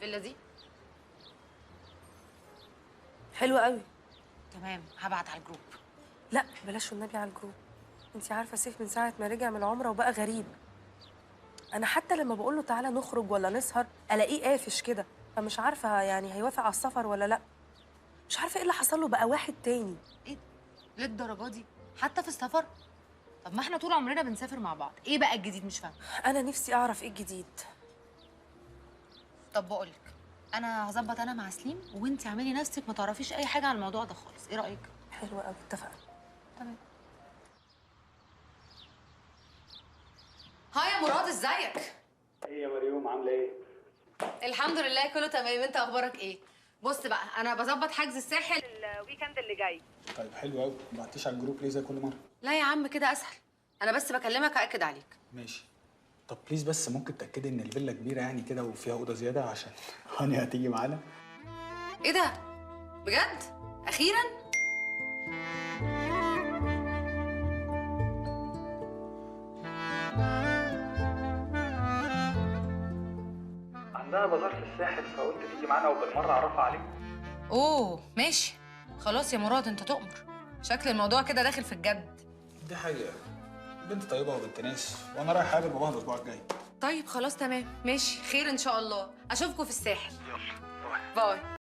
الفيلا دي؟ حلوة قوي. تمام، هبعت على الجروب. لا بلاش والنبي على الجروب. انت عارفة سيف من ساعة ما رجع من العمرة وبقى غريب. انا حتى لما بقول له تعالى نخرج ولا نسهر الاقيه قافش كده، فمش عارفة يعني هيوافق على السفر ولا لا. مش عارفة ايه اللي حصل له، بقى واحد تاني. ايه للدرجه دي؟ حتى في السفر؟ طب ما احنا طول عمرنا بنسافر مع بعض، ايه بقى الجديد؟ مش فاهمه. انا نفسي اعرف ايه الجديد. طب بقولك، انا هظبط انا مع سليم وانتي اعملي نفسك ما تعرفيش اي حاجه عن الموضوع ده خالص، ايه رايك؟ حلوة قوي، اتفقنا. تمام. هاي يا مراد، ازيك؟ ايه يا مريوم عامله ايه؟ الحمد لله كله تمام، انت اخبارك ايه؟ بص بقى، انا بظبط حجز الساحل الويكند اللي جاي. طيب حلو قوي، ما بعتيش على الجروب ليه زي كل مره؟ لا يا عم كده اسهل، انا بس بكلمك ااكد عليك. ماشي. طب بليز بس ممكن تاكدي ان الفيلا كبيره يعني كده وفيها اوضه زياده عشان هاني هتيجي معانا. ايه ده؟ بجد؟ اخيرا؟ عندها بازار في الساحل فقلت تيجي معانا وبالمره اعرفها عليك. اوه ماشي، خلاص يا مراد انت تؤمر. شكل الموضوع كده داخل في الجد. دي حقيقه، بنت طيبه وبنت ناس، وانا رايح اقابل باباها الاسبوع الجاي. طيب خلاص تمام ماشي، خير ان شاء الله، اشوفكم في الساحل. يلا باي. باي.